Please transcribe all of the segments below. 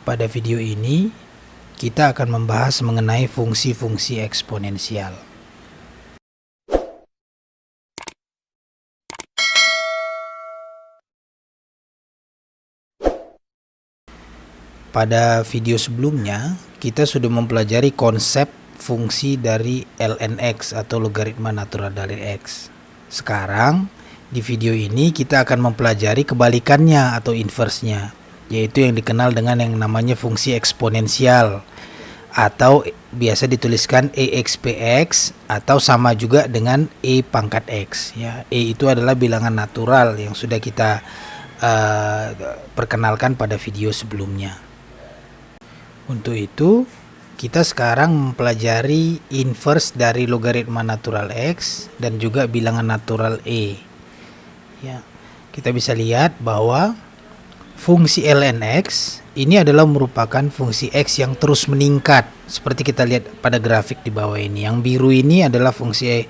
Pada video ini, kita akan membahas mengenai fungsi-fungsi eksponensial. Pada video sebelumnya, kita sudah mempelajari konsep fungsi dari ln x atau logaritma natural dari x. Sekarang, di video ini kita akan mempelajari kebalikannya atau inversenya, yaitu yang dikenal dengan yang namanya fungsi eksponensial atau biasa dituliskan EXPX atau sama juga dengan E pangkat X ya. E itu adalah bilangan natural yang sudah kita perkenalkan pada video sebelumnya. Untuk itu kita sekarang mempelajari inverse dari logaritma natural X dan juga bilangan natural E ya. Kita bisa lihat bahwa fungsi ln x ini adalah merupakan fungsi x yang terus meningkat. Seperti kita lihat pada grafik di bawah ini. Yang biru ini adalah fungsi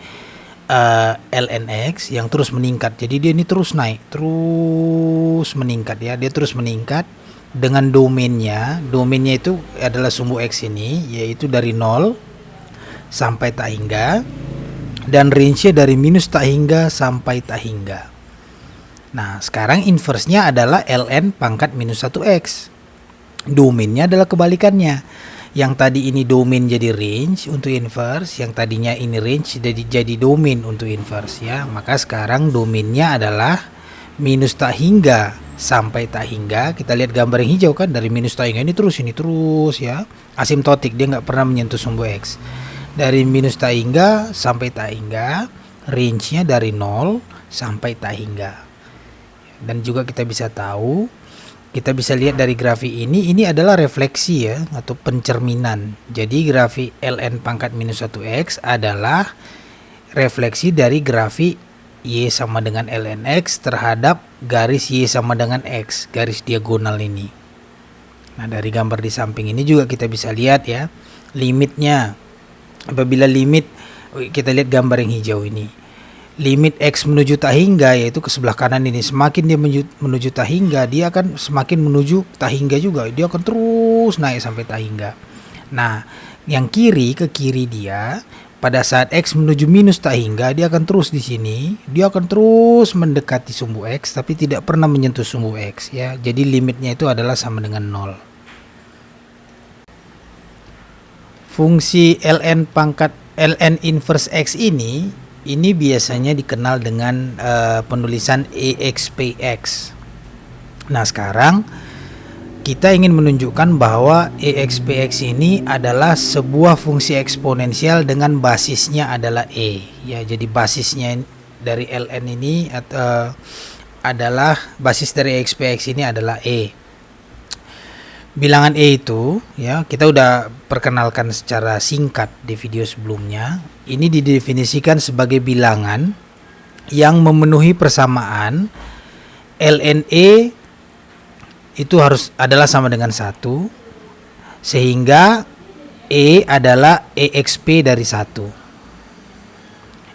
ln x yang terus meningkat. Jadi dia ini terus naik, terus meningkat ya. Dia terus meningkat dengan domainnya. Domainnya itu adalah sumbu x ini, yaitu dari 0 sampai tak hingga. Dan range-nya dari minus tak hingga sampai tak hingga. Nah, sekarang inverse-nya adalah ln pangkat minus 1x. Domainnya adalah kebalikannya. Yang tadi ini domain jadi range untuk inverse, yang tadinya ini range jadi domain untuk inverse ya. Maka sekarang domainnya adalah minus tak hingga sampai tak hingga. Kita lihat gambar yang hijau kan, dari minus tak hingga ini terus ya. Asimtotik, dia nggak pernah menyentuh sumbu x. Dari minus tak hingga sampai tak hingga, range-nya dari 0 sampai tak hingga. Dan juga kita bisa tahu, kita bisa lihat dari grafik ini adalah refleksi ya, atau pencerminan. Jadi grafik ln pangkat minus 1x adalah refleksi dari grafik y sama dengan ln x terhadap garis y sama dengan x, garis diagonal ini. Nah, dari gambar di samping ini juga kita bisa lihat ya, limitnya. Apabila limit, kita lihat gambar yang hijau ini. Limit x menuju tak hingga, yaitu ke sebelah kanan ini, semakin dia menuju tak hingga, dia akan semakin menuju tak hingga juga. Dia akan terus naik sampai tak hingga. Nah, yang kiri ke kiri dia, pada saat x menuju minus tak hingga, dia akan terus di sini. Dia akan terus mendekati sumbu x, tapi tidak pernah menyentuh sumbu x ya. Jadi limitnya itu adalah sama dengan 0. Fungsi ln inverse x ini biasanya dikenal dengan penulisan EXPX. Nah, sekarang kita ingin menunjukkan bahwa EXPX ini adalah sebuah fungsi eksponensial dengan basisnya adalah E. Ya, jadi basisnya dari ln ini adalah basis dari EXPX ini adalah E. Bilangan E itu ya, kita udah perkenalkan secara singkat di video sebelumnya. Ini didefinisikan sebagai bilangan yang memenuhi persamaan ln E itu adalah sama dengan 1, sehingga E adalah EXP dari 1.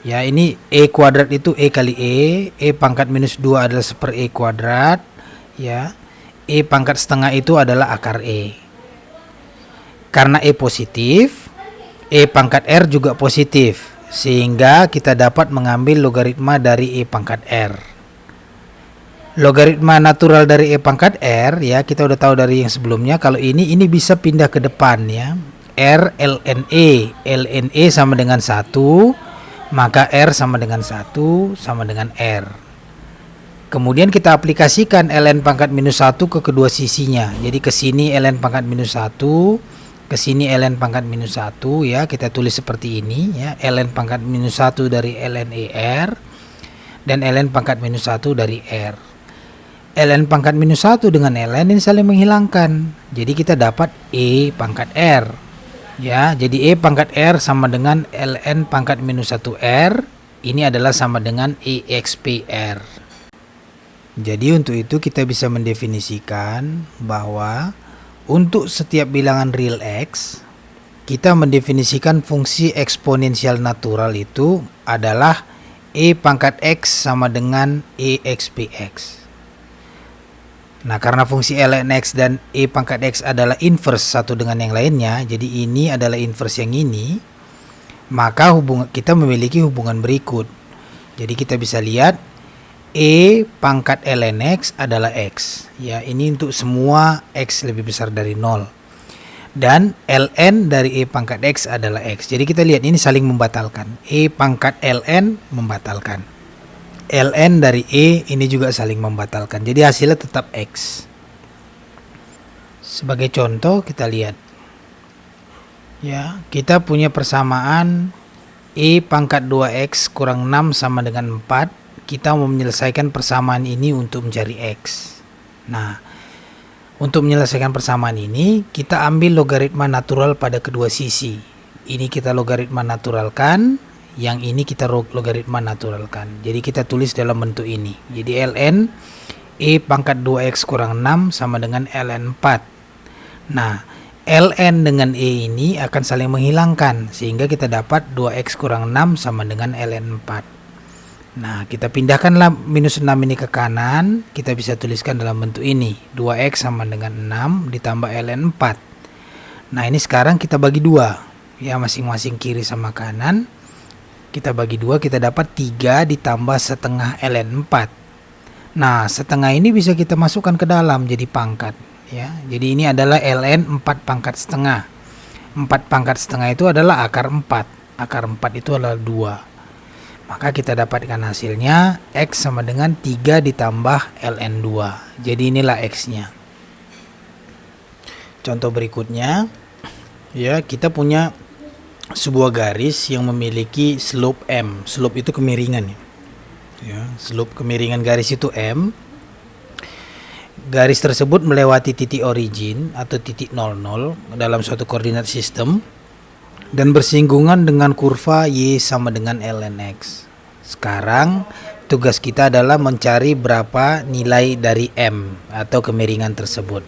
Ya, ini E kuadrat itu E kali E pangkat minus 2 adalah seper E kuadrat ya. E pangkat setengah itu adalah akar E. Karena E positif, E pangkat R juga positif, sehingga kita dapat mengambil logaritma dari E pangkat R. Logaritma natural dari E pangkat R ya, kita udah tahu dari yang sebelumnya, kalau ini bisa pindah ke depan ya. R ln E sama dengan 1, maka R sama dengan 1 sama dengan R. Kemudian kita aplikasikan ln pangkat minus 1 ke kedua sisinya. Jadi ke sini ln pangkat minus 1, ke sini ln pangkat minus 1 ya. Kita tulis seperti ini ya. ln pangkat minus 1 dari ln ER dan ln pangkat minus 1 dari R. ln pangkat minus 1 dengan ln ini saling menghilangkan. Jadi kita dapat E pangkat R. Ya, jadi E pangkat R sama dengan ln pangkat minus 1 R. Ini adalah sama dengan EXPR. Jadi untuk itu kita bisa mendefinisikan bahwa untuk setiap bilangan real x, kita mendefinisikan fungsi eksponensial natural itu adalah E pangkat x sama dengan EXPX. Nah, karena fungsi ln x dan e pangkat x adalah inverse satu dengan yang lainnya, jadi ini adalah inverse yang ini, maka kita memiliki hubungan berikut. Jadi kita bisa lihat e pangkat ln x adalah x. Ya, ini untuk semua x lebih besar dari 0. Dan ln dari e pangkat x adalah x. Jadi kita lihat ini saling membatalkan. E pangkat ln membatalkan. ln dari e ini juga saling membatalkan. Jadi hasilnya tetap x. Sebagai contoh kita lihat. Ya, kita punya persamaan e pangkat 2x kurang 6 sama dengan 4. Kita mau menyelesaikan persamaan ini untuk mencari x. Nah, untuk menyelesaikan persamaan ini, kita ambil logaritma natural pada kedua sisi. Ini kita logaritma naturalkan, yang ini kita logaritma naturalkan. Jadi kita tulis dalam bentuk ini. Jadi ln e pangkat 2x kurang 6 sama dengan ln 4. Nah, ln dengan e ini akan saling menghilangkan, sehingga kita dapat 2x kurang 6 sama dengan ln 4. Nah, kita pindahkanlah minus 6 ini ke kanan, kita bisa tuliskan dalam bentuk ini. 2x sama dengan 6 ditambah ln 4. Nah, ini sekarang kita bagi 2. Ya, masing-masing kiri sama kanan. Kita bagi 2, kita dapat 3 ditambah setengah ln 4. Nah, setengah ini bisa kita masukkan ke dalam jadi pangkat. Ya, jadi ini adalah ln 4 pangkat setengah. 4 pangkat setengah itu adalah akar 4. Akar 4 itu adalah 2. Maka kita dapatkan hasilnya x sama dengan 3 ditambah ln 2. Jadi inilah x-nya. Contoh berikutnya, ya, kita punya sebuah garis yang memiliki slope m. Slope itu kemiringan. Ya, slope kemiringan garis itu m. Garis tersebut melewati titik origin atau titik 00 dalam suatu koordinat sistem dan bersinggungan dengan kurva y sama dengan ln x. Sekarang tugas kita adalah mencari berapa nilai dari m atau kemiringan tersebut.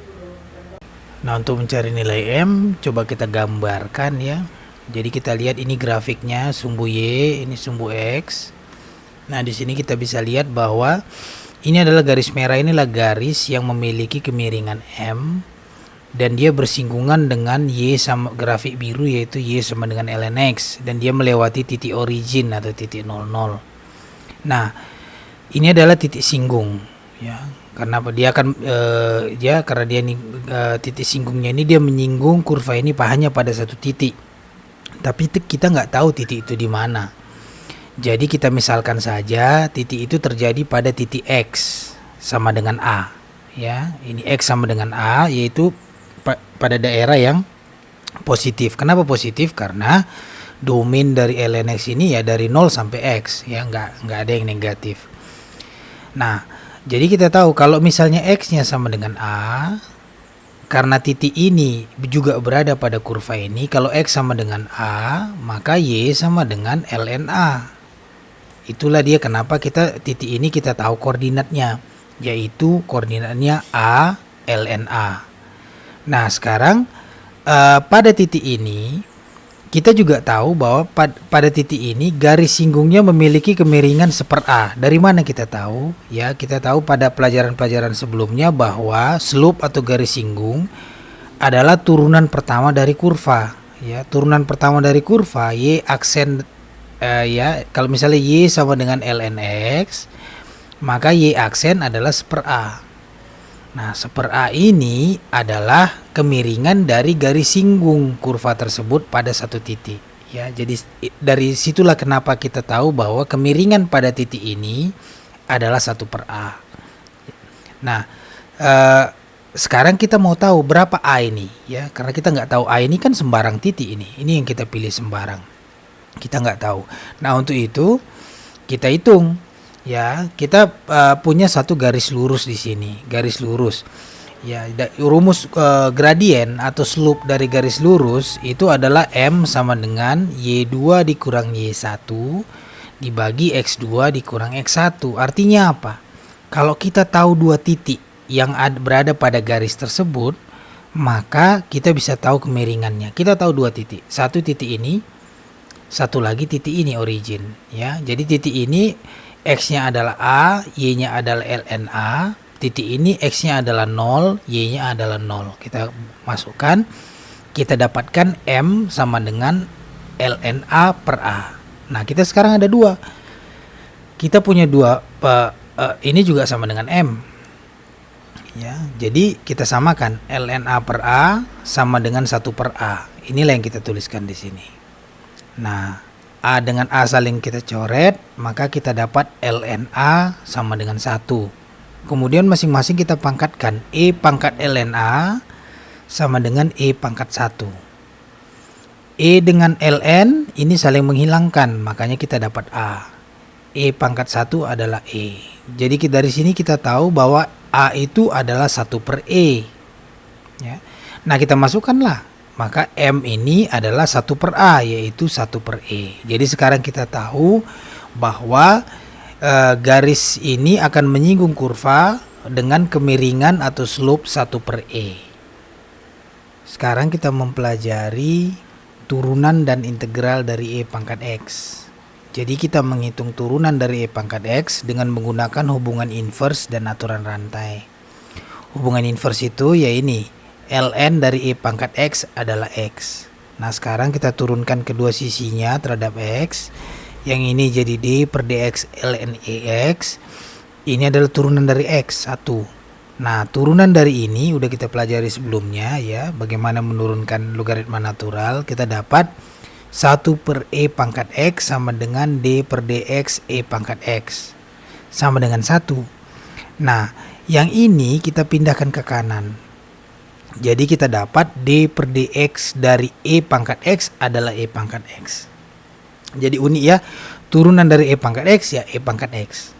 Nah, untuk mencari nilai m, coba kita gambarkan ya. Jadi kita lihat ini grafiknya, sumbu y, ini sumbu x. Nah, di sini kita bisa lihat bahwa ini adalah garis merah, inilah garis yang memiliki kemiringan m dan dia bersinggungan dengan y sama grafik biru, yaitu y sama dengan ln x, dan dia melewati titik origin atau titik 00. Nah, ini adalah titik singgung ya. Karena dia akan karena dia ini titik singgungnya ini dia menyinggung kurva ini hanya pada satu titik. Tapi kita nggak tahu titik itu di mana. Jadi kita misalkan saja titik itu terjadi pada titik x sama dengan a. Ya, ini x sama dengan a, yaitu pada daerah yang positif. Kenapa positif? Karena domain dari ln x ini ya dari 0 sampai x, ya, nggak ada yang negatif. Nah, jadi kita tahu kalau misalnya x-nya sama dengan a, karena titik ini juga berada pada kurva ini, kalau x sama dengan a, maka y sama dengan ln a. Itulah dia kenapa titik ini kita tahu koordinatnya, yaitu koordinatnya a ln a. Nah, sekarang pada titik ini kita juga tahu bahwa pada titik ini garis singgungnya memiliki kemiringan /a. Dari mana kita tahu? Ya, kita tahu pada pelajaran-pelajaran sebelumnya bahwa slope atau garis singgung adalah turunan pertama dari kurva. Ya, turunan pertama dari kurva y aksen ya, kalau misalnya y sama dengan ln x, maka y aksen adalah /a. Nah, /a ini adalah kemiringan dari garis singgung kurva tersebut pada satu titik. Ya, jadi dari situlah kenapa kita tahu bahwa kemiringan pada titik ini adalah 1/a. Nah, sekarang kita mau tahu berapa a ini, ya, karena kita nggak tahu a ini kan sembarang titik ini yang kita pilih sembarang, kita nggak tahu. Nah, untuk itu kita hitung. Ya, kita punya satu garis lurus di sini, garis lurus. Ya, rumus gradien atau slope dari garis lurus itu adalah m sama dengan y2 dikurang y1 dibagi x2 dikurang x1. Artinya apa? Kalau kita tahu dua titik yang berada pada garis tersebut, maka kita bisa tahu kemiringannya. Kita tahu dua titik, satu titik ini, satu lagi titik ini origin. Ya, jadi titik ini x-nya adalah a, y-nya adalah ln a. titik ini X-nya adalah 0, Y-nya adalah 0. Kita masukkan, kita dapatkan M sama dengan ln A per A. Nah, kita sekarang ada dua. Kita punya dua, ini juga sama dengan M. Ya, jadi kita samakan ln A per A sama dengan 1 per A. Inilah yang kita tuliskan di sini. Nah, A dengan A saling kita coret, maka kita dapat ln A sama dengan 1. Kemudian masing-masing kita pangkatkan. E pangkat ln A sama dengan E pangkat 1. E dengan ln ini saling menghilangkan, makanya kita dapat A. E pangkat 1 adalah E. Jadi dari sini kita tahu bahwa A itu adalah 1 per E. Ya. Nah, kita masukkanlah. Maka M ini adalah 1 per A, yaitu 1 per E. Jadi sekarang kita tahu bahwa garis ini akan menyinggung kurva dengan kemiringan atau slope 1 per E. Sekarang kita mempelajari turunan dan integral dari E pangkat X. Jadi kita menghitung turunan dari E pangkat X dengan menggunakan hubungan inverse dan aturan rantai. Hubungan inverse itu ya ini, ln dari E pangkat X adalah X. Nah, sekarang kita turunkan kedua sisinya terhadap X. Yang ini jadi D per dx ln EX. Ini adalah turunan dari X 1. Nah, turunan dari ini udah kita pelajari sebelumnya ya, bagaimana menurunkan logaritma natural. Kita dapat 1 per E pangkat X sama dengan D per dx E pangkat X sama dengan 1. Nah, yang ini kita pindahkan ke kanan. Jadi kita dapat D per dx dari E pangkat X adalah E pangkat X. Jadi unik ya, turunan dari E pangkat X ya E pangkat X.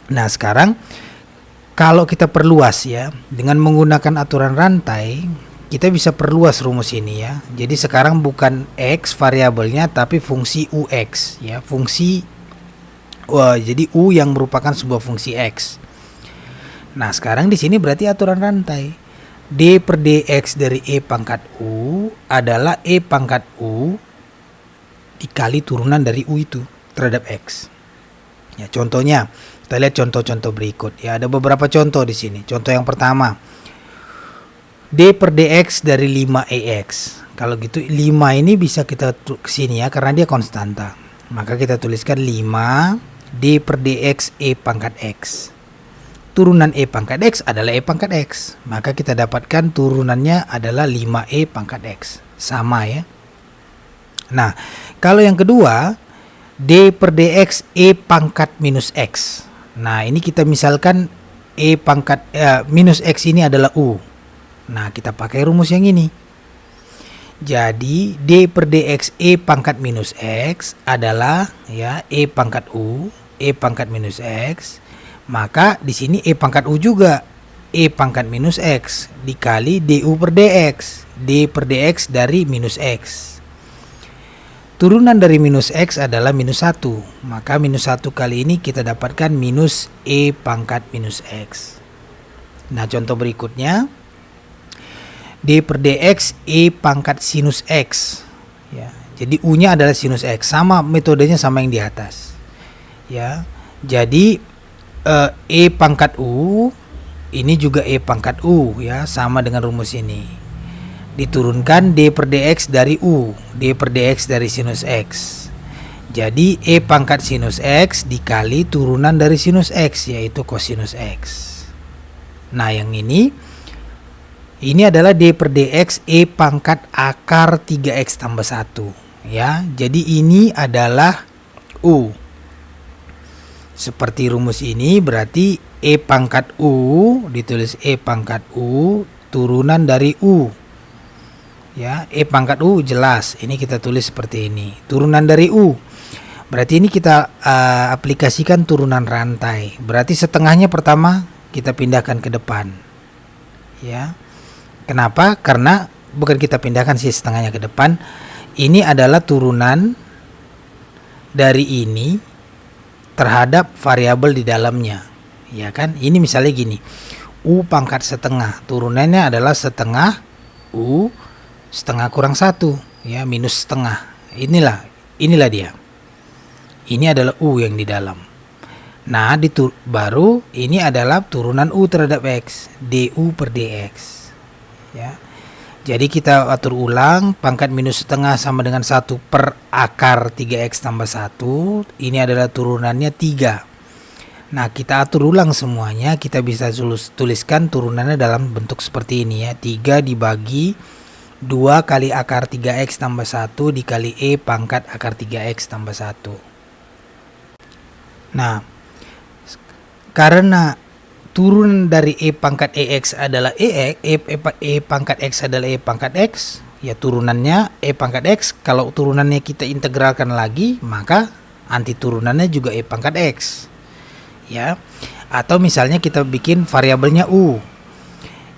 Nah, sekarang kalau kita perluas ya, dengan menggunakan aturan rantai, kita bisa perluas rumus ini ya. Jadi sekarang bukan X variabelnya, tapi fungsi UX ya, jadi U yang merupakan sebuah fungsi X. Nah, sekarang di sini berarti aturan rantai. D per dx dari E pangkat U adalah E pangkat U dikali turunan dari U itu terhadap X. Ya, contohnya, kita lihat contoh-contoh berikut. Ya, ada beberapa contoh di sini. Contoh yang pertama, D per dx dari 5EX. Kalau gitu 5 ini bisa kita ke sini ya, karena dia konstanta. Maka kita tuliskan 5 D per dx E pangkat X. Turunan E pangkat X adalah E pangkat X. Maka kita dapatkan turunannya adalah 5E pangkat X. Sama ya. Nah, kalau yang kedua, D per dx E pangkat minus X. Nah, ini kita misalkan E pangkat minus X ini adalah U. Nah, kita pakai rumus yang ini. Jadi, D per dx E pangkat minus X adalah ya E pangkat U, E pangkat minus X. Maka di sini E pangkat U juga E pangkat minus X dikali DU per dx. D per dx dari minus X. Turunan dari minus X adalah minus 1. Maka minus 1 kali ini kita dapatkan minus E pangkat minus X. Nah, contoh berikutnya, D per dx E pangkat sinus X. Ya, jadi U-nya adalah sinus X. Sama metodenya sama yang di atas. Ya, jadi E pangkat U ini juga E pangkat U ya, sama dengan rumus ini. Diturunkan D per dx dari U, D per dx dari sinus X. Jadi E pangkat sinus X dikali turunan dari sinus X, yaitu kosinus X. Nah, yang ini adalah D per dx E pangkat akar 3X tambah 1 ya. Jadi ini adalah U. Seperti rumus ini berarti E pangkat U ditulis E pangkat U turunan dari U. Ya, E pangkat U jelas. Ini kita tulis seperti ini. Turunan dari U. Berarti ini kita aplikasikan turunan rantai. Berarti setengahnya pertama kita pindahkan ke depan. Ya. Kenapa? Karena bukan kita pindahkan sih setengahnya ke depan. Ini adalah turunan dari ini terhadap variabel di dalamnya. Ya kan? Ini misalnya gini. U pangkat setengah. Turunannya adalah setengah U setengah kurang 1 ya, minus setengah. Inilah dia. Ini adalah U yang di dalam. Nah, baru ini adalah turunan U terhadap X, du per dx. Ya. Jadi kita atur ulang, pangkat minus setengah sama dengan 1 per akar 3x tambah 1. Ini adalah turunannya 3. Nah, kita atur ulang semuanya, kita bisa tuliskan turunannya dalam bentuk seperti ini ya. 3 dibagi 2 kali akar 3x tambah 1 dikali E pangkat akar 3x tambah 1. Nah, karena turunan dari E pangkat EX adalah E pangkat X adalah E pangkat X, ya turunannya E pangkat X. Kalau turunannya kita integralkan lagi, maka anti turunannya juga E pangkat X. Ya. Atau misalnya kita bikin variabelnya U.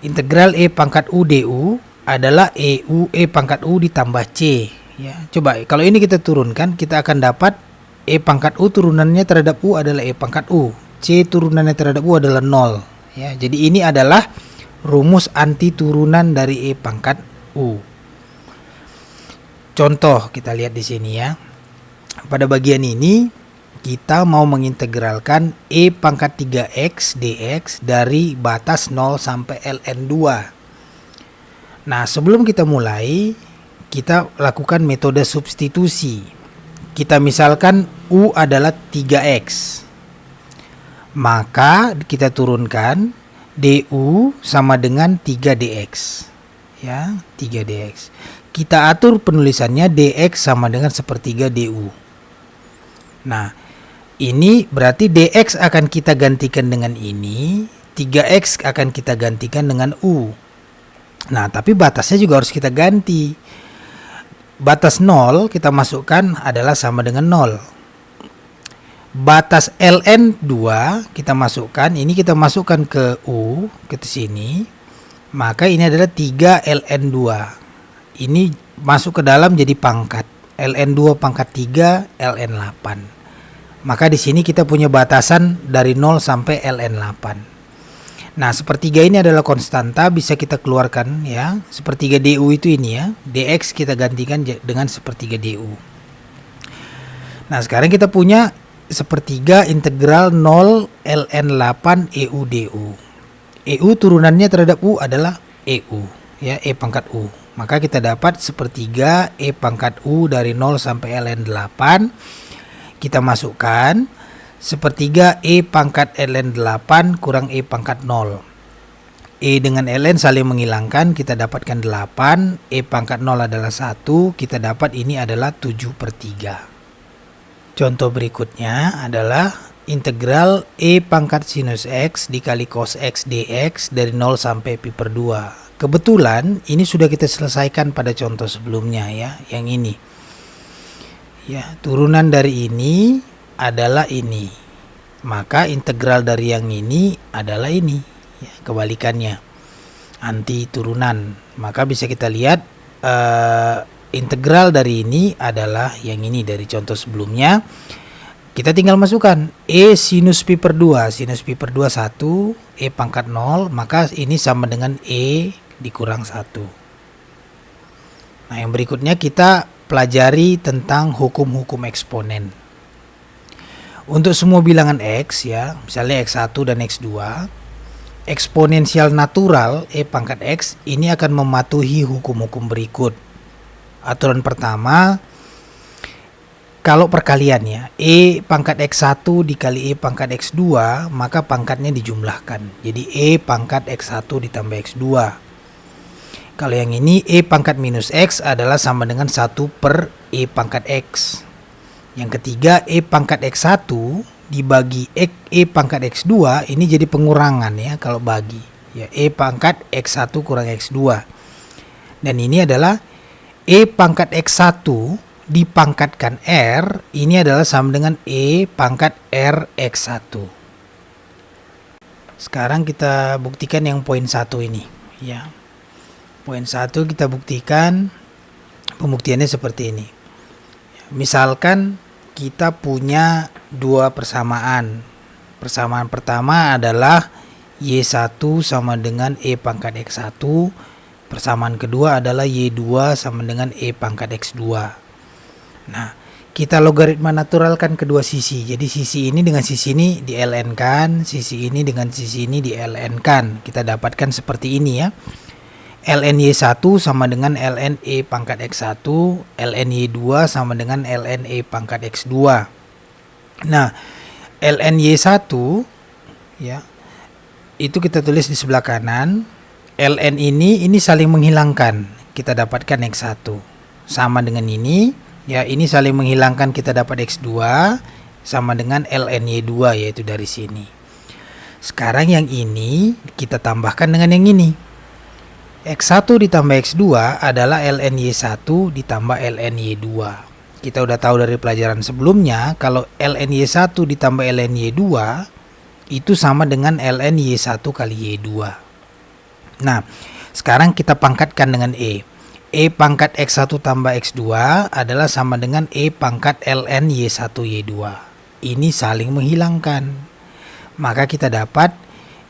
Integral E pangkat U du adalah E pangkat U ditambah C. Ya. Coba kalau ini kita turunkan, kita akan dapat E pangkat U turunannya terhadap U adalah E pangkat U. C turunannya terhadap U adalah 0. Ya, jadi ini adalah rumus anti turunan dari E pangkat U. Contoh kita lihat di sini ya. Pada bagian ini kita mau mengintegralkan E pangkat 3x dx dari batas 0 sampai ln 2. Nah, sebelum kita mulai, kita lakukan metode substitusi. Kita misalkan U adalah 3x. Maka kita turunkan du sama dengan 3dx. Ya, 3dx. Kita atur penulisannya dx sama dengan sepertiga du. Nah, ini berarti dx akan kita gantikan dengan ini, 3x akan kita gantikan dengan u. Nah, tapi batasnya juga harus kita ganti. Batas 0 kita masukkan adalah sama dengan 0. Batas ln 2 kita masukkan, ini kita masukkan ke U, ke sini. Maka ini adalah 3 ln 2. Ini masuk ke dalam jadi pangkat. ln 2 pangkat 3 ln 8. Maka di sini kita punya batasan dari 0 sampai ln 8. Nah, sepertiga ini adalah konstanta, bisa kita keluarkan ya. Sepertiga du itu ini ya. Dx kita gantikan dengan sepertiga du. Nah, sekarang kita punya sepertiga integral 0 ln 8 EU du. EU turunannya terhadap U adalah EU ya, E pangkat U. Maka kita dapat sepertiga E pangkat U dari 0 sampai ln 8. Kita masukkan sepertiga E pangkat ln 8 kurang E pangkat 0. E dengan ln saling menghilangkan, kita dapatkan 8. E pangkat 0 adalah 1, kita dapat ini adalah 7 per 3. Contoh berikutnya adalah integral E pangkat sinus X dikali cos X dx dari 0 sampai pi per 2. Kebetulan ini sudah kita selesaikan pada contoh sebelumnya ya, yang ini. Ya, turunan dari ini adalah ini. Maka integral dari yang ini adalah ini. Ya, kebalikannya. Anti turunan. Maka bisa kita lihat integral dari ini adalah yang ini dari contoh sebelumnya. Kita tinggal masukkan E sinus pi per 2. Sinus pi per 2 1, E pangkat 0, maka ini sama dengan E dikurang 1. Nah, yang berikutnya kita pelajari tentang hukum-hukum eksponen. Untuk semua bilangan X ya, misalnya X1 dan X2, eksponensial natural E pangkat X ini akan mematuhi hukum-hukum berikut. Aturan pertama, kalau perkalian ya, E pangkat X1 dikali E pangkat X2, maka pangkatnya dijumlahkan. Jadi E pangkat X1 ditambah X2. Kalau yang ini E pangkat minus X adalah sama dengan 1 per E pangkat X. Yang ketiga, E pangkat X1 dibagi E pangkat X2, ini jadi pengurangan ya kalau bagi. Ya, E pangkat X1 kurang X2. Dan ini adalah E pangkat X1 dipangkatkan R, ini adalah sama dengan E pangkat R X1. Sekarang kita buktikan yang poin 1 ini ya. Poin 1 kita buktikan, pembuktiannya seperti ini. Misalkan kita punya dua persamaan. Persamaan pertama adalah Y1 sama dengan E pangkat X1. Persamaan kedua adalah Y2 sama dengan E pangkat X2. Nah, kita logaritma naturalkan kedua sisi. Jadi sisi ini dengan sisi ini di ln kan, sisi ini dengan sisi ini di ln kan. Kita dapatkan seperti ini ya. ln Y1 sama dengan ln E pangkat X1, ln Y2 sama dengan ln E pangkat X2. Nah, ln Y1 ya, itu kita tulis di sebelah kanan. ln ini saling menghilangkan. Kita dapatkan X1 sama dengan ini. Ya, ini saling menghilangkan, kita dapat X2 sama dengan ln Y2, yaitu dari sini. Sekarang yang ini kita tambahkan dengan yang ini. X1 ditambah X2 adalah ln Y1 ditambah ln Y2. Kita udah tahu dari pelajaran sebelumnya kalau ln Y1 ditambah ln Y2 itu sama dengan ln Y1 kali Y2. Nah, sekarang kita pangkatkan dengan E. E pangkat X1 tambah X2 adalah sama dengan E pangkat ln Y1 Y2. Ini saling menghilangkan. Maka kita dapat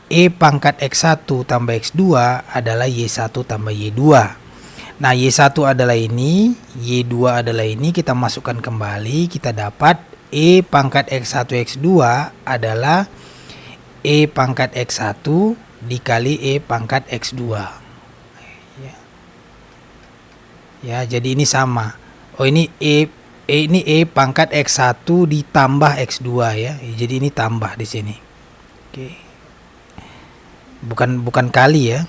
E pangkat X1 tambah X2 adalah Y1 tambah Y2. Nah, Y1 adalah ini, Y2 adalah ini, kita masukkan kembali, kita dapat E pangkat X1 X2 adalah E pangkat X1 dikali E pangkat X2. Ya, jadi ini sama. Oh, ini E pangkat X1 ditambah X2 ya. Jadi ini tambah di sini. Oke. Bukan kali ya.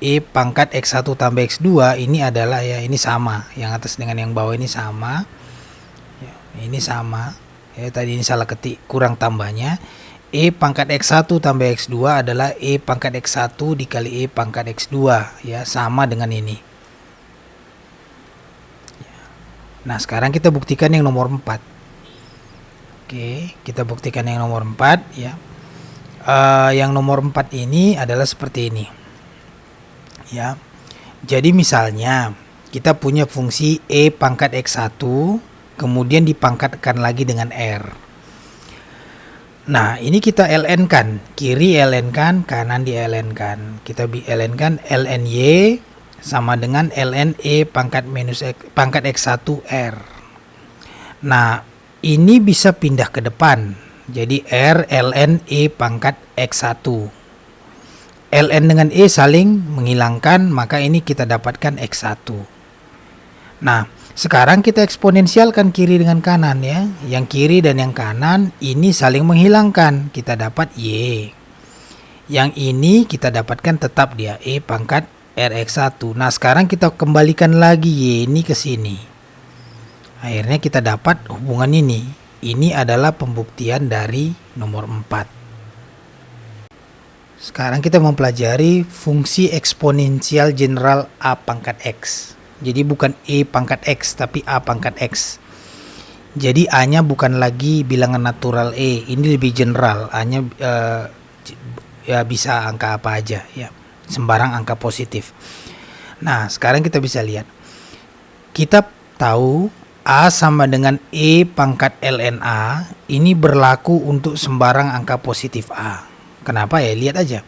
E pangkat X1 tambah X2 ini adalah ya, ini sama. Yang atas dengan yang bawah ini sama. Ya, ini sama. Ya, tadi ini salah ketik, kurang tambahnya. E pangkat X1 tambah X2 adalah E pangkat X1 dikali E pangkat X2 ya, sama dengan ini. Nah, sekarang kita buktikan yang nomor 4. Oke, kita buktikan yang nomor 4 ya. Yang nomor 4 ini adalah seperti ini. Ya. Jadi misalnya kita punya fungsi E pangkat X1 kemudian dipangkatkan lagi dengan R. Nah, ini kita ln kan, kiri ln kan, kanan di ln kan. Kita ln kan ln Y sama dengan ln E pangkat X1 R. Nah, ini bisa pindah ke depan. Jadi R ln E pangkat X1. ln dengan E saling menghilangkan, maka ini kita dapatkan X1. Nah, sekarang kita eksponensialkan kiri dengan kanan ya. Yang kiri dan yang kanan ini saling menghilangkan, kita dapat Y. Yang ini kita dapatkan tetap dia E pangkat Rx1. Nah, sekarang kita kembalikan lagi Y ini ke sini. Akhirnya kita dapat hubungan ini. Ini adalah pembuktian dari nomor 4. Sekarang kita mempelajari fungsi eksponensial general A pangkat X. Jadi bukan E pangkat X, tapi A pangkat X. Jadi A-nya bukan lagi bilangan natural E. Ini lebih general. A-nya ya bisa angka apa aja ya. Sembarang angka positif. Nah, sekarang kita bisa lihat. Kita tahu A sama dengan E pangkat ln A ini berlaku untuk sembarang angka positif A. Kenapa ya? Lihat aja.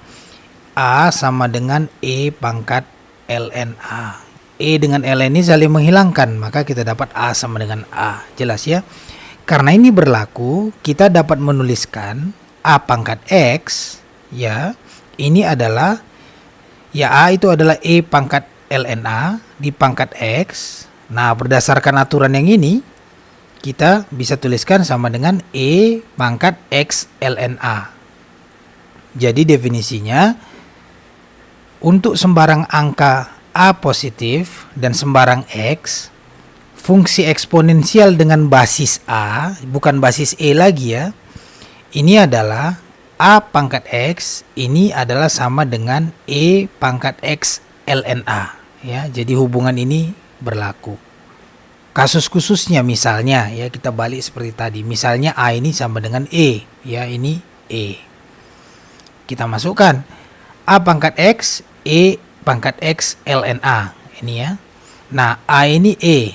A sama dengan E pangkat ln A. E dengan ln ini saling menghilangkan, maka kita dapat A sama dengan A. Jelas ya? Karena ini berlaku, kita dapat menuliskan A pangkat X ya. Ini adalah ya, A itu adalah E pangkat ln A di pangkat X. Nah, berdasarkan aturan yang ini, kita bisa tuliskan sama dengan E pangkat X ln A. Jadi definisinya, untuk sembarang angka A positif dan sembarang X, fungsi eksponensial dengan basis A, bukan basis E lagi ya, ini adalah A pangkat X ini adalah sama dengan E pangkat X ln A ya. Jadi hubungan ini berlaku. Kasus khususnya misalnya ya, kita balik seperti tadi. Misalnya A ini sama dengan E ya, ini E. Kita masukkan A pangkat X E pangkat X ln A ini ya. Nah, A ini E,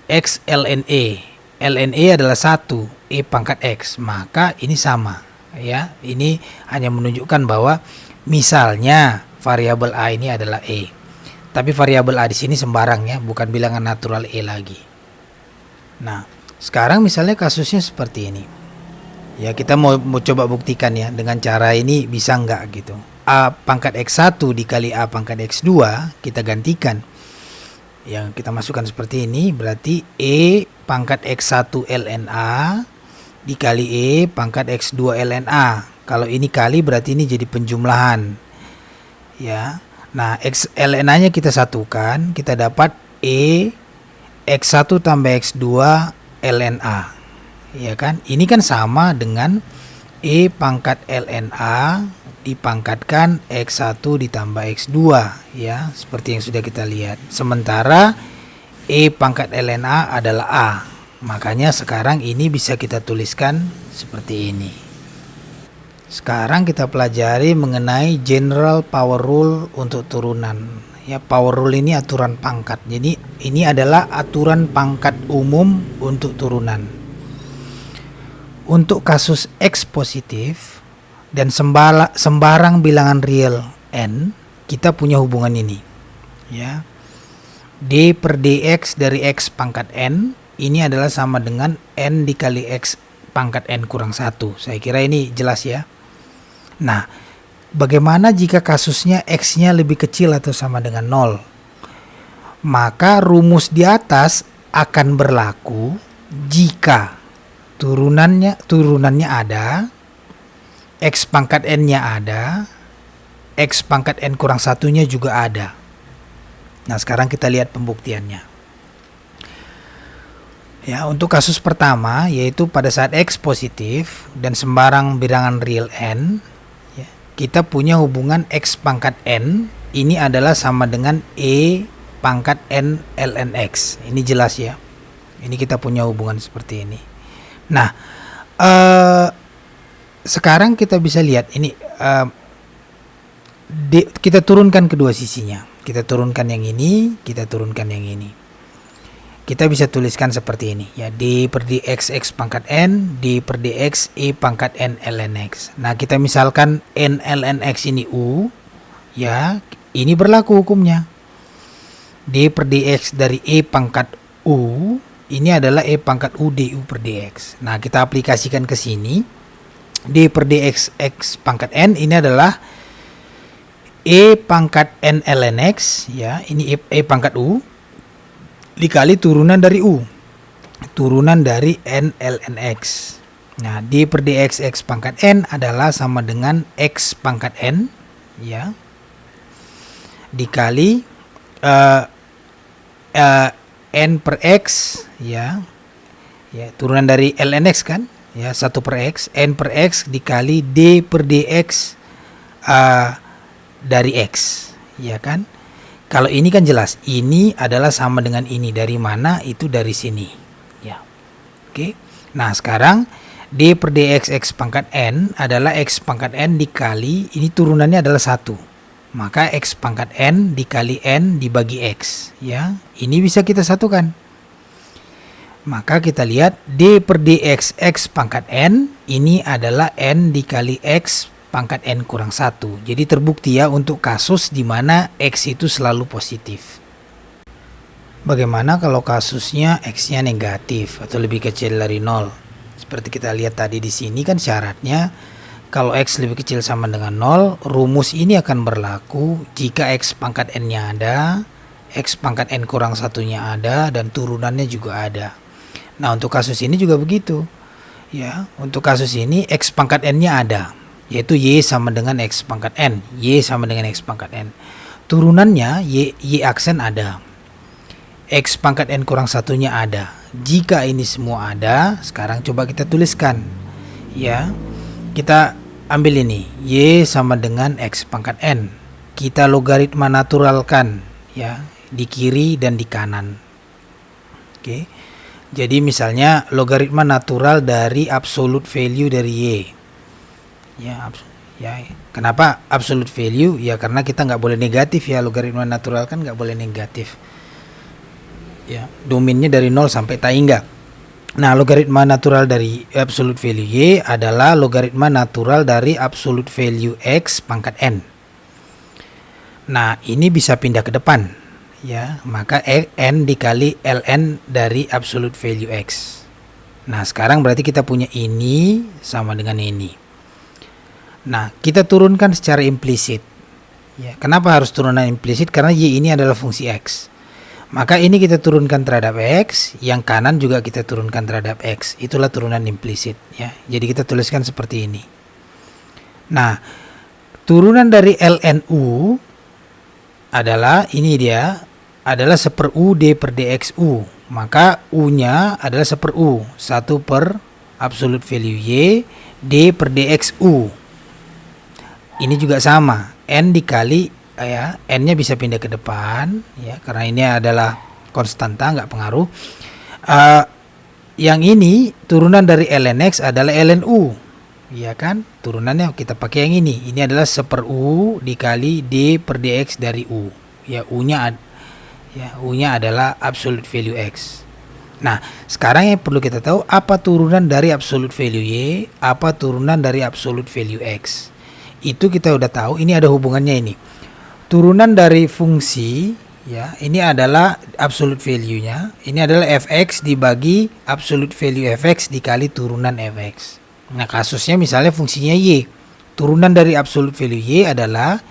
X ln E. Ln E adalah 1, E pangkat X, maka ini sama. Ya, ini hanya menunjukkan bahwa misalnya variabel A ini adalah E. Tapi variabel A di sini sembarang ya, bukan bilangan natural E lagi. Nah, Sekarang misalnya kasusnya seperti ini. Ya, kita mau coba buktikan ya, dengan cara ini bisa nggak gitu. A pangkat X1 dikali A pangkat X2, kita gantikan. Yang kita masukkan seperti ini, berarti E pangkat X1 ln A dikali E pangkat X2 ln A. Kalau ini kali berarti ini jadi penjumlahan. Ya. Nah, X ln A-nya kita satukan, kita dapat E X1 tambah X2 ln A. Ya kan? Ini kan sama dengan E pangkat ln A dipangkatkan X1 ditambah X2 ya, seperti yang sudah kita lihat. Sementara E pangkat ln A adalah A. Makanya sekarang ini bisa kita tuliskan seperti ini. Sekarang kita pelajari mengenai general power rule untuk turunan. Ya, power rule ini aturan pangkat. Jadi ini adalah aturan pangkat umum untuk turunan. Untuk kasus X positif dan sembarang bilangan real N, kita punya hubungan ini. Ya. D per dx dari X pangkat N ini adalah sama dengan N dikali X pangkat N kurang 1. Saya kira ini jelas ya. Nah, bagaimana jika kasusnya X-nya lebih kecil atau sama dengan 0? Maka rumus di atas akan berlaku jika turunannya ada, X pangkat N-nya ada, X pangkat N kurang 1-nya juga ada. Nah, sekarang kita lihat pembuktiannya. Ya, untuk kasus pertama, yaitu pada saat X positif dan sembarang bilangan real N, ya, kita punya hubungan X pangkat N, ini adalah sama dengan E pangkat N ln X. Ini jelas ya. Ini kita punya hubungan seperti ini. Nah, sekarang kita bisa lihat ini, kita turunkan kedua sisinya. Kita turunkan yang ini, kita turunkan yang ini. Kita bisa tuliskan seperti ini ya, D per dx X pangkat N, D per dx E pangkat N ln X. Nah, kita misalkan N ln X ini U, ya, ini berlaku hukumnya. D per dx dari E pangkat U ini adalah E pangkat U du per dx. Nah, kita aplikasikan ke sini. D per dx X pangkat N ini adalah E pangkat N ln X ya, ini E pangkat U dikali turunan dari U, turunan dari N ln X. Nah, D per dx X pangkat N adalah sama dengan X pangkat N ya, dikali N per X ya, turunan dari ln X kan ya, 1 per X, N per X dikali D per dx dari X ya kan. Kalau ini kan jelas, ini adalah sama dengan ini. Dari mana? Itu dari sini ya. Oke. Nah, sekarang D per dx X pangkat N adalah X pangkat N dikali, ini turunannya adalah 1. Maka X pangkat N dikali N dibagi X ya. Ini bisa kita satukan. Maka kita lihat D per dx X pangkat N ini adalah N dikali X pangkat N kurang 1. Jadi terbukti ya untuk kasus di mana X itu selalu positif. Bagaimana kalau kasusnya X-nya negatif atau lebih kecil dari 0? Seperti kita lihat tadi di sini kan syaratnya kalau X lebih kecil sama dengan 0, rumus ini akan berlaku jika X pangkat N-nya ada, X pangkat N kurang 1-nya ada, dan turunannya juga ada. Nah, untuk kasus ini juga begitu. Ya, untuk kasus ini X pangkat N-nya ada, yaitu Y sama dengan X pangkat N. Y sama dengan X pangkat N. Turunannya Y aksen ada. X pangkat N kurang 1-nya ada. Jika ini semua ada, sekarang coba kita tuliskan. Ya, kita ambil ini, Y sama dengan X pangkat N. Kita logaritma naturalkan ya, di kiri dan di kanan. Oke. Jadi misalnya logaritma natural dari absolute value dari Y. Ya, kenapa absolute value? Ya karena kita nggak boleh negatif ya, logaritma natural kan nggak boleh negatif. Ya, domainnya dari 0 sampai tak hingga. Nah, logaritma natural dari absolute value Y adalah logaritma natural dari absolute value X pangkat N. Nah, ini bisa pindah ke depan. Ya, maka N dikali ln dari absolute value X. Nah, sekarang berarti kita punya ini sama dengan ini. Nah, kita turunkan secara implisit. Ya, kenapa harus turunan implisit? Karena Y ini adalah fungsi X. Maka ini kita turunkan terhadap X, yang kanan juga kita turunkan terhadap X. Itulah turunan implisit. Ya. Jadi kita tuliskan seperti ini. Nah, turunan dari ln U adalah, ini dia, adalah 1/U D per dx U. Maka U-nya adalah 1/U, 1 per absolute value Y, D per dx U. Ini juga sama, N dikali, ya, N-nya bisa pindah ke depan, ya, karena ini adalah konstanta, nggak pengaruh. Yang ini, turunan dari ln X adalah ln U. Ya kan, turunannya kita pakai yang ini. Ini adalah 1/U dikali D per dx dari U. Ya, U-nya adalah absolute value X. Nah, sekarang yang perlu kita tahu, apa turunan dari absolute value Y, apa turunan dari absolute value X. Itu kita udah tahu, ini ada hubungannya ini. Turunan dari fungsi, ya, ini adalah absolute value-nya. Ini adalah fx dibagi absolute value fx dikali turunan fx. Nah, kasusnya misalnya fungsinya Y. Turunan dari absolute value Y adalah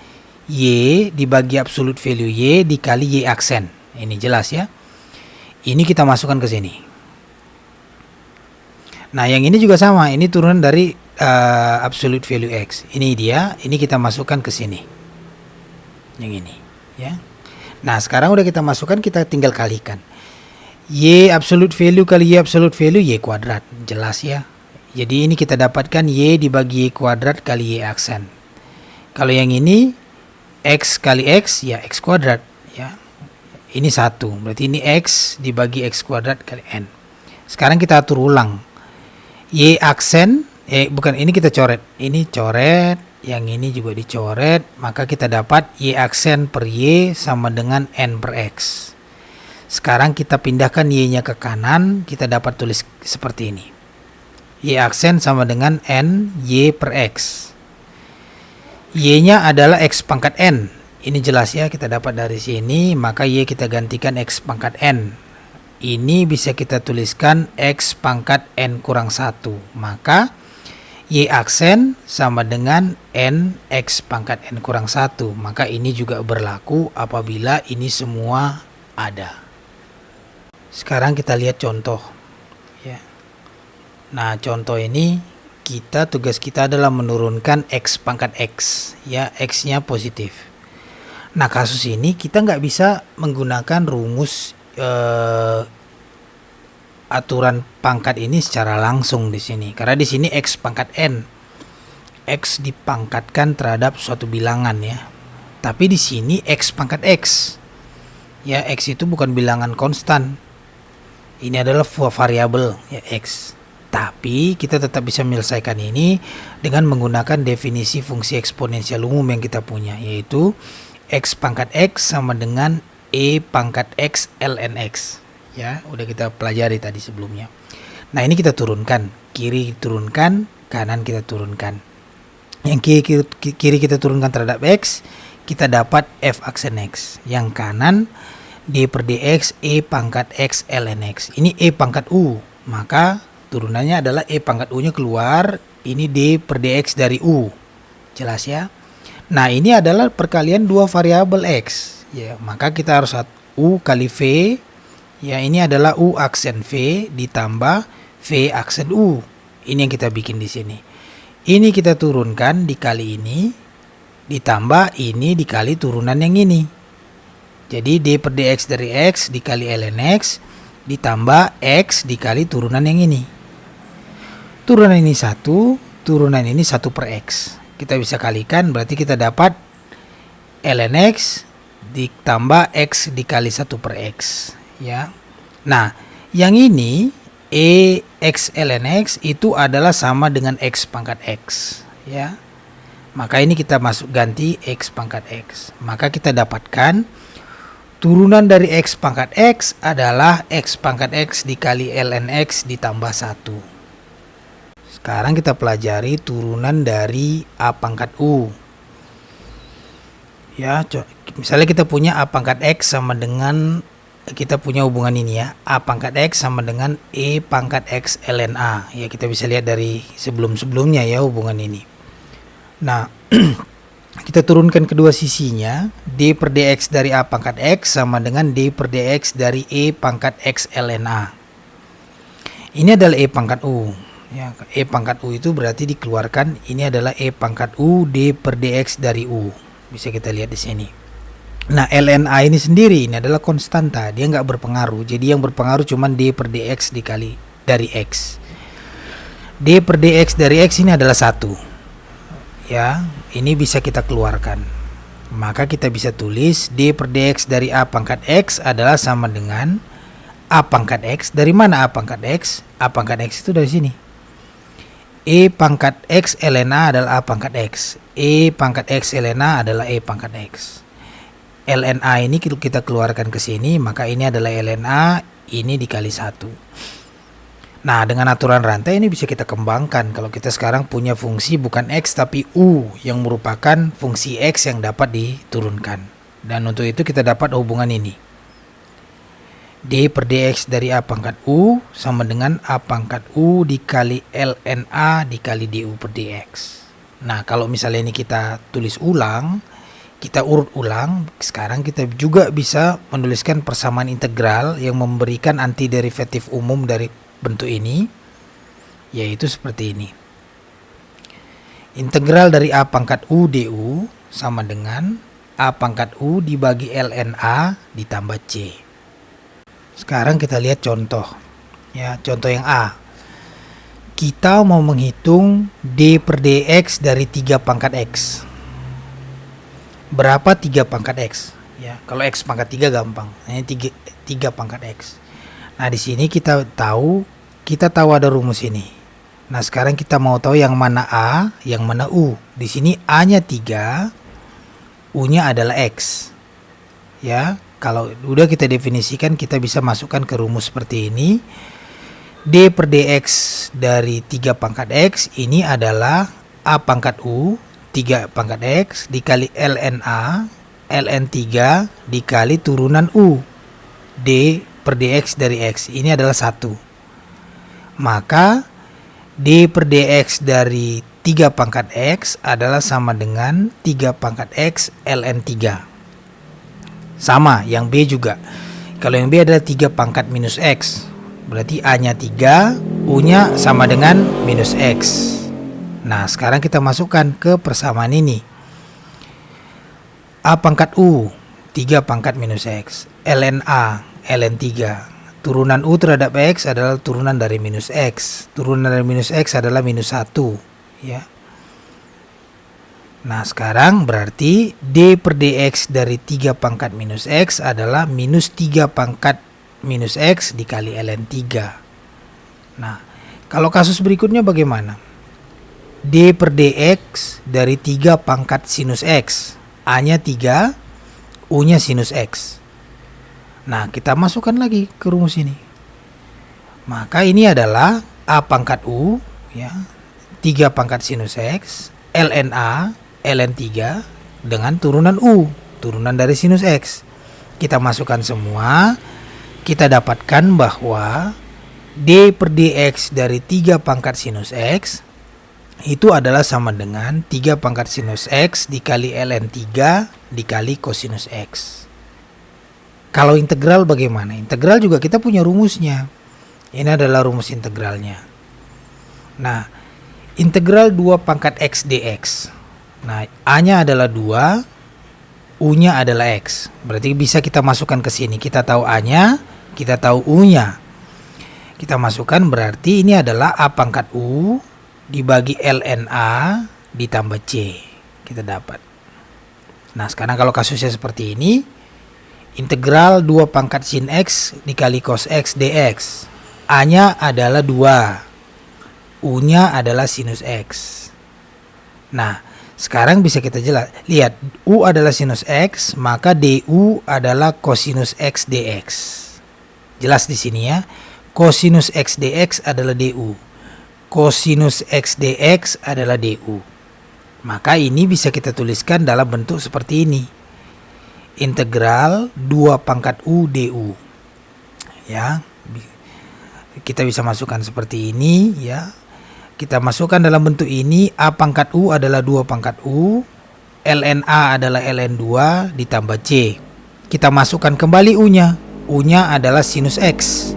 Y dibagi absolute value Y dikali Y aksen. Ini jelas ya. Ini kita masukkan ke sini. Nah, yang ini juga sama. Ini turunan dari absolute value X. Ini dia. Ini kita masukkan ke sini. Yang ini. Ya. Nah, sekarang udah kita masukkan, kita tinggal kalikan. Y absolute value kali Y absolute value Y kuadrat. Jelas ya. Jadi ini kita dapatkan Y dibagi Y kuadrat kali Y aksen. Kalau yang ini X kali X, ya X kuadrat. Ya. Ini 1. Berarti ini X dibagi X kuadrat kali N. Sekarang kita atur ulang. Y aksen, bukan, ini kita coret. Ini coret, yang ini juga dicoret. Maka kita dapat Y aksen per Y sama dengan N per X. Sekarang kita pindahkan Y-nya ke kanan. Kita dapat tulis seperti ini. Y aksen sama dengan N Y per X. Y-nya adalah X pangkat N. Ini jelas ya, kita dapat dari sini. Maka Y kita gantikan X pangkat N. Ini bisa kita tuliskan X pangkat N kurang 1. Maka Y aksen sama dengan N X pangkat N kurang 1. Maka ini juga berlaku apabila ini semua ada. Sekarang kita lihat contoh. Ya. Nah, contoh ini tugas kita adalah menurunkan X pangkat X, ya, X-nya positif. Nah, kasus ini kita nggak bisa menggunakan rumus aturan pangkat ini secara langsung di sini, karena di sini X pangkat N, X dipangkatkan terhadap suatu bilangan ya. Tapi di sini X pangkat X, ya, X itu bukan bilangan konstan. Ini adalah variabel, ya, X. Tapi kita tetap bisa menyelesaikan ini dengan menggunakan definisi fungsi eksponensial umum yang kita punya, yaitu X pangkat X sama dengan E pangkat X ln X. Ya, udah kita pelajari tadi sebelumnya. Nah, ini kita turunkan. Kiri turunkan, kanan kita turunkan. Yang kiri kita turunkan terhadap X, kita dapat F aksen X. Yang kanan D per dx E pangkat X ln X. Ini E pangkat U, maka turunannya adalah E pangkat U-nya keluar, ini D per dx dari U. Jelas ya? Nah, ini adalah perkalian dua variabel X. Ya, maka kita harus U kali V. Ya, ini adalah U aksen V ditambah V aksen U. Ini yang kita bikin di sini. Ini kita turunkan dikali ini, ditambah ini dikali turunan yang ini. Jadi D per dx dari X dikali ln X, ditambah X dikali turunan yang ini. Turunan ini 1, turunan ini 1 per X. Kita bisa kalikan, berarti kita dapat ln X ditambah X dikali 1 per X. Ya. Nah, yang ini E X ln X itu adalah sama dengan X pangkat X. Ya. Maka ini kita ganti X pangkat X. Maka kita dapatkan turunan dari X pangkat X adalah X pangkat X dikali ln X ditambah 1. Sekarang kita pelajari turunan dari A pangkat U. Ya, misalnya kita punya A pangkat X sama dengan kita punya hubungan ini ya, A pangkat X sama dengan E pangkat X ln A. Ya, kita bisa lihat dari sebelum-sebelumnya ya hubungan ini. Nah, kita turunkan kedua sisinya, D per dx dari A pangkat X sama dengan D per dx dari E pangkat X ln A. Ini adalah E pangkat U. Ya, E pangkat U itu berarti dikeluarkan, ini adalah E pangkat U D per dx dari U. Bisa kita lihat di sini. Nah, ln A ini sendiri, ini adalah konstanta, dia nggak berpengaruh. Jadi yang berpengaruh cuma D per dx dikali dari X. D per dx dari X ini adalah 1. Ya, ini bisa kita keluarkan. Maka kita bisa tulis D per dx dari A pangkat X adalah sama dengan A pangkat X. Dari mana A pangkat X? A pangkat X itu dari sini. E pangkat X ln A adalah A pangkat X. E pangkat X ln A adalah E pangkat X. ln A ini kita keluarkan ke sini, maka ini adalah ln A, ini dikali 1. Nah, dengan aturan rantai ini bisa kita kembangkan kalau kita sekarang punya fungsi bukan X tapi U yang merupakan fungsi X yang dapat diturunkan. Dan untuk itu kita dapat hubungan ini. D per dx dari A pangkat U sama dengan A pangkat U dikali ln A dikali du per dx. Nah, kalau misalnya ini kita tulis ulang, kita urut ulang, sekarang kita juga bisa menuliskan persamaan integral yang memberikan antiderivatif umum dari bentuk ini, yaitu seperti ini. Integral dari A pangkat U du sama dengan A pangkat U dibagi ln A ditambah C. Sekarang kita lihat contoh. Ya, contoh yang A. Kita mau menghitung D per dx dari 3 pangkat X. Berapa 3 pangkat X? Ya, kalau X pangkat 3 gampang. Ini 3 pangkat X. Nah, di sini kita tahu ada rumus ini. Nah, sekarang kita mau tahu yang mana A, yang mana U. Di sini A-nya 3, U-nya adalah X. Ya, kalau udah kita definisikan, kita bisa masukkan ke rumus seperti ini. D per dx dari 3 pangkat X ini adalah A pangkat U 3 pangkat X dikali ln A ln 3 dikali turunan U D per dx dari X, ini adalah 1. Maka D per dx dari 3 pangkat X adalah sama dengan 3 pangkat X ln 3. Sama yang B juga. Kalau yang B adalah 3 pangkat minus X, berarti A nya 3, U nya sama dengan minus X. Nah, sekarang kita masukkan ke persamaan ini. A pangkat U 3 pangkat minus X, ln A ln 3. Turunan U terhadap X adalah turunan dari minus X. Turunan dari minus X adalah minus 1. Ya. Nah, sekarang berarti D per dx dari 3 pangkat minus X adalah minus 3 pangkat minus X dikali ln 3. Nah, kalau kasus berikutnya bagaimana? D per dx dari 3 pangkat sinus X. A-nya 3, U-nya sinus X. Nah, kita masukkan lagi ke rumus ini. Maka ini adalah A pangkat U, ya, 3 pangkat sinus X, ln A, ln 3, dengan turunan U, turunan dari sinus X. Kita masukkan semua, kita dapatkan bahwa D per dx dari 3 pangkat sinus X itu adalah sama dengan 3 pangkat sinus X dikali ln 3 dikali kosinus X. Kalau integral bagaimana? Integral juga kita punya rumusnya. Ini adalah rumus integralnya. Nah, integral 2 pangkat X dx. Nah, A-nya adalah 2, U-nya adalah X. Berarti bisa kita masukkan ke sini. Kita tahu A-nya, kita tahu U-nya. Kita masukkan berarti ini adalah A pangkat U dibagi ln A ditambah C. Kita dapat. Nah, sekarang kalau kasusnya seperti ini, integral 2 pangkat sin X dikali cos X dx. A-nya adalah 2, U-nya adalah sinus X. Nah, sekarang bisa kita lihat U adalah sinus X, maka du adalah kosinus X dx. Jelas di sini ya. Kosinus X dx adalah du. Kosinus X dx adalah du. Maka ini bisa kita tuliskan dalam bentuk seperti ini. Integral 2 pangkat U du. ya. Kita bisa masukkan seperti ini ya. Kita masukkan dalam bentuk ini, A pangkat U adalah 2 pangkat U, ln A adalah ln 2 ditambah C. Kita masukkan kembali U-nya. U-nya adalah sinus X.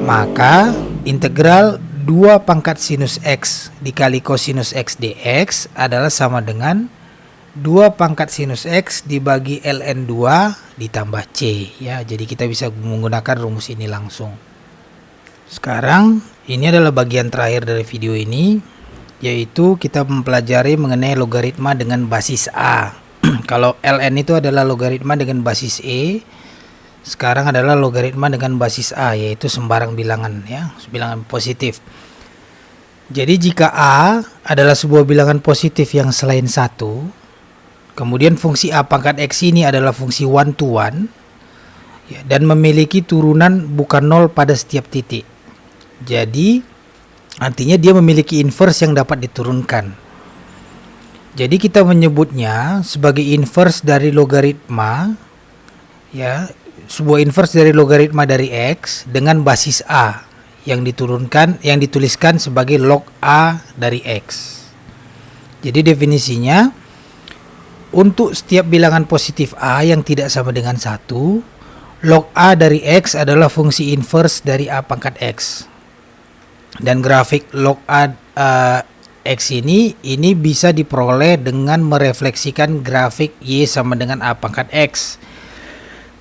Maka integral 2 pangkat sinus X dikali kosinus X dx adalah sama dengan 2 pangkat sinus X dibagi ln 2 ditambah C ya. Jadi kita bisa menggunakan rumus ini langsung. Sekarang ini adalah bagian terakhir dari video ini, yaitu kita mempelajari mengenai logaritma dengan basis A. Kalau ln itu adalah logaritma dengan basis E, sekarang adalah logaritma dengan basis A, yaitu sembarang bilangan ya, bilangan positif. Jadi jika A adalah sebuah bilangan positif yang selain 1, kemudian fungsi A pangkat X ini adalah fungsi one to one ya, dan memiliki turunan bukan 0 pada setiap titik. Jadi artinya dia memiliki inverse yang dapat diturunkan. Jadi kita menyebutnya sebagai inverse dari logaritma ya, sebuah inverse dari logaritma dari X dengan basis A yang dituliskan sebagai log A dari X. Jadi definisinya, untuk setiap bilangan positif A yang tidak sama dengan 1, log A dari X adalah fungsi inverse dari A pangkat X. Dan grafik log A X ini bisa diperoleh dengan merefleksikan grafik Y sama dengan A pangkat X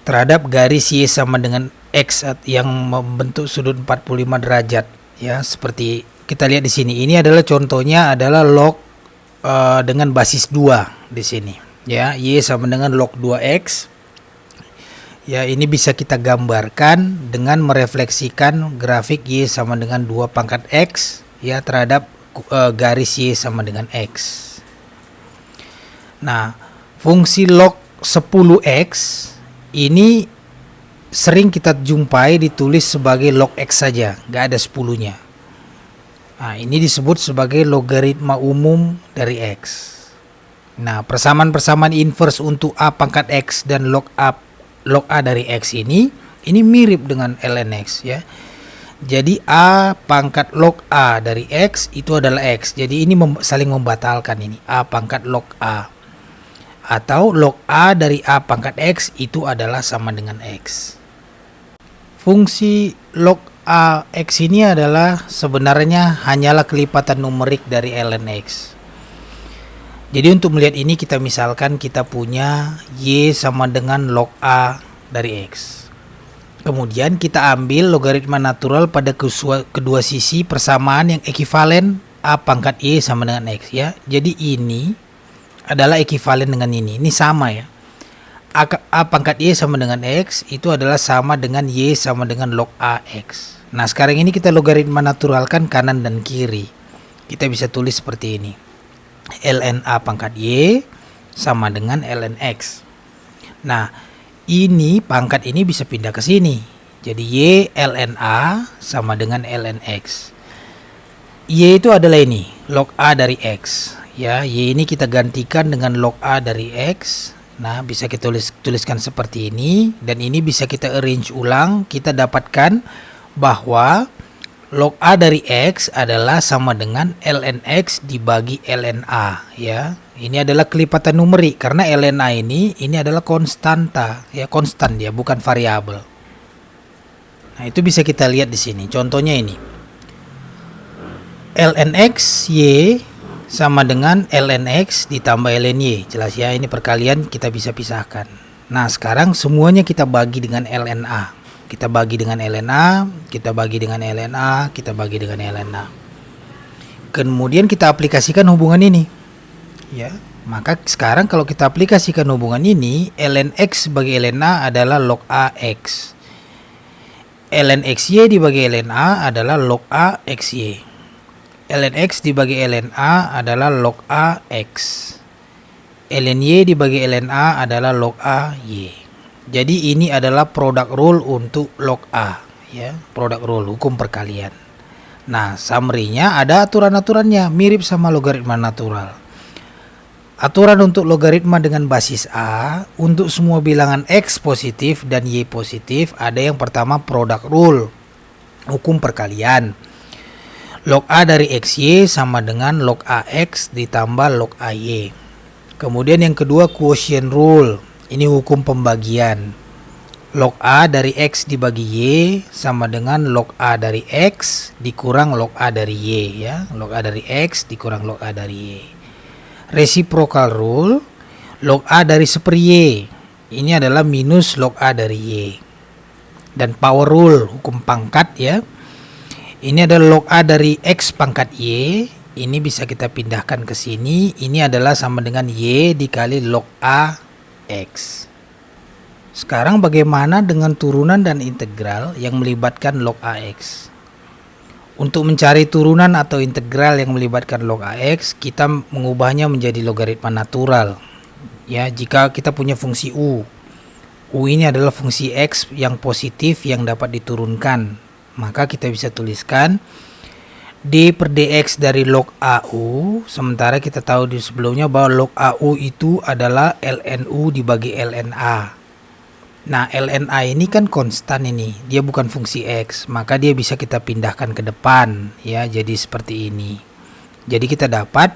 terhadap garis Y sama dengan X yang membentuk sudut 45 derajat ya, seperti kita lihat di sini. Ini adalah contohnya adalah log dengan basis 2 di sini ya, Y sama dengan log 2X. Ya, ini bisa kita gambarkan dengan merefleksikan grafik Y sama dengan 2 pangkat X ya terhadap garis Y sama dengan X. Nah, fungsi log 10X ini sering kita jumpai ditulis sebagai log X saja, nggak ada 10-nya. Nah, ini disebut sebagai logaritma umum dari X. Nah, persamaan-persamaan inverse untuk A pangkat X dan log A dari X ini mirip dengan ln X ya. Jadi A pangkat log A dari X itu adalah X. Jadi ini saling membatalkan ini. A pangkat log A atau log A dari A pangkat X itu adalah sama dengan X. Fungsi log A X ini adalah sebenarnya hanyalah kelipatan numerik dari ln X. Jadi untuk melihat ini kita misalkan kita punya Y sama dengan log A dari X. Kemudian kita ambil logaritma natural pada kedua sisi persamaan yang ekivalen A pangkat Y sama dengan X ya. Jadi ini adalah ekivalen dengan ini sama ya. A pangkat Y sama dengan X itu adalah sama dengan Y sama dengan log A X. Nah sekarang ini kita logaritma naturalkan kanan dan kiri. Kita bisa tulis seperti ini. ln A pangkat Y sama dengan ln X. Nah, ini pangkat ini bisa pindah ke sini. Jadi Y ln A sama dengan ln X. Y itu adalah ini, log A dari X. Ya, Y ini kita gantikan dengan log A dari X. Nah, bisa kita tuliskan seperti ini. Dan ini bisa kita arrange ulang. Kita dapatkan bahwa log A dari X adalah sama dengan ln X dibagi ln A ya. Ini adalah kelipatan numerik karena ln A ini adalah konstanta ya, konstan dia, bukan variabel. Nah, itu bisa kita lihat di sini. Contohnya ini. ln X Y sama dengan ln X ditambah ln Y. Jelas ya, ini perkalian kita bisa pisahkan. Nah, sekarang semuanya kita bagi dengan ln A. Kita bagi dengan ln A, kita bagi dengan ln A, kita bagi dengan ln A. Kemudian kita aplikasikan hubungan ini. Ya, maka sekarang kalau kita aplikasikan hubungan ini, ln X bagi ln A adalah log A X. ln XY dibagi ln A adalah log A XY. ln X dibagi ln A adalah log A X. ln Y dibagi ln A adalah log A Y. Jadi ini adalah product rule untuk log A ya, product rule, hukum perkalian. Nah, summary-nya ada aturan-aturannya mirip sama logaritma natural. Aturan untuk logaritma dengan basis A, untuk semua bilangan X positif dan Y positif, ada yang pertama product rule, hukum perkalian. Log A dari XY sama dengan log AX ditambah log AY. Kemudian yang kedua quotient rule, ini hukum pembagian. Log A dari X dibagi Y sama dengan log A dari X dikurang log A dari Y, ya. Log A dari X dikurang log A dari Y. Reciprocal rule, log A dari seper Y ini adalah minus log A dari Y. Dan power rule, hukum pangkat, ya. Ini adalah log A dari X pangkat Y, ini bisa kita pindahkan ke sini, ini adalah sama dengan Y dikali log A X. Sekarang bagaimana dengan turunan dan integral yang melibatkan log AX? Untuk mencari turunan atau integral yang melibatkan log AX, kita mengubahnya menjadi logaritma natural. Ya, jika kita punya fungsi U ini adalah fungsi X yang positif yang dapat diturunkan, maka kita bisa tuliskan D per dx dari log AU, sementara kita tahu di sebelumnya bahwa log AU itu adalah ln U dibagi ln A. Nah, ln A ini kan konstan, ini dia bukan fungsi X, maka dia bisa kita pindahkan ke depan, ya, jadi seperti ini. Jadi kita dapat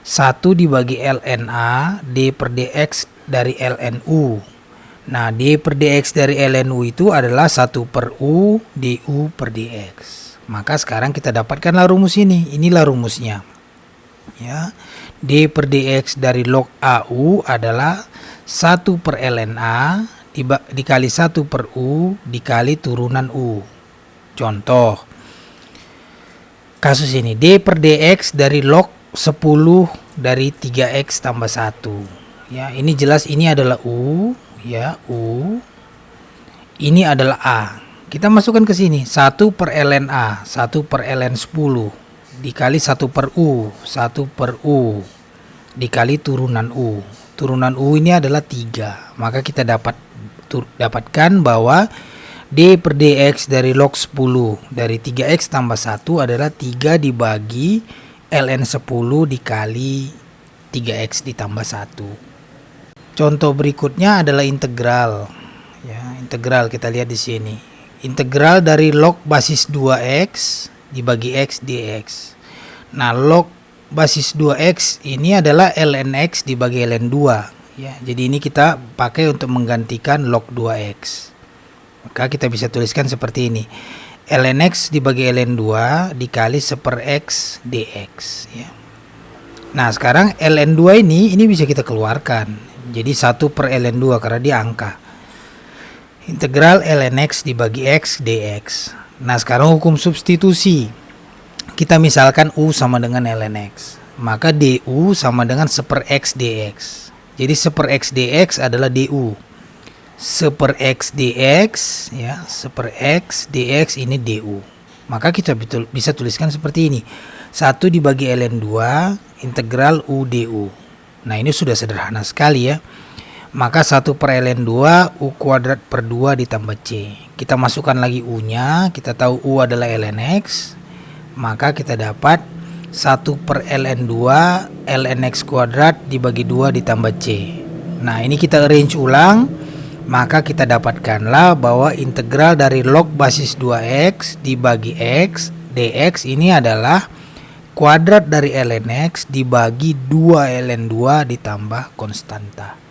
1 dibagi ln A D per dx dari ln U. Nah, D per dx dari ln U itu adalah 1 per U du per dx. Maka sekarang kita dapatkanlah rumus ini, inilah rumusnya, ya. D per dx dari log AU adalah 1 per ln A dikali 1 per U dikali turunan U. Contoh kasus ini, D per dx dari log 10 dari 3x tambah 1. Ya, ini jelas ini adalah U, ya, U. Ini adalah A. Kita masukkan ke sini, 1 per ln A, 1 per ln 10 dikali 1 per U, 1 per U dikali turunan U. Turunan U ini adalah 3. Maka kita dapatkan bahwa D per dx dari log 10 dari 3x tambah 1 adalah 3 dibagi ln 10 dikali 3x ditambah 1. Contoh berikutnya adalah integral. Ya, integral kita lihat di sini. Integral dari log basis 2x dibagi x dx. Nah, log basis 2x ini adalah ln x dibagi ln 2. Ya, jadi ini kita pakai untuk menggantikan log 2x. Maka kita bisa tuliskan seperti ini. ln x dibagi ln 2 dikali seper x dx, ya. Nah, sekarang ln 2 ini bisa kita keluarkan. Jadi 1 per ln 2 karena dia angka. Integral ln x dibagi x dx. Nah, sekarang hukum substitusi. Kita misalkan U sama dengan ln x. Maka du sama dengan seper x dx. Jadi seper x dx adalah du. Seper x dx, ya, seper x dx ini du. Maka kita bisa tuliskan seperti ini. 1 dibagi ln 2 integral u du. Nah, ini sudah sederhana sekali, ya. Maka 1 per ln 2 u kuadrat per 2 ditambah c. Kita masukkan lagi u-nya, kita tahu u adalah ln x. Maka kita dapat 1 per ln 2 ln x kuadrat dibagi 2 ditambah c. Nah, ini kita arrange ulang, maka kita dapatkanlah bahwa integral dari log basis 2x dibagi x dx ini adalah kuadrat dari ln x dibagi 2 ln 2 ditambah konstanta.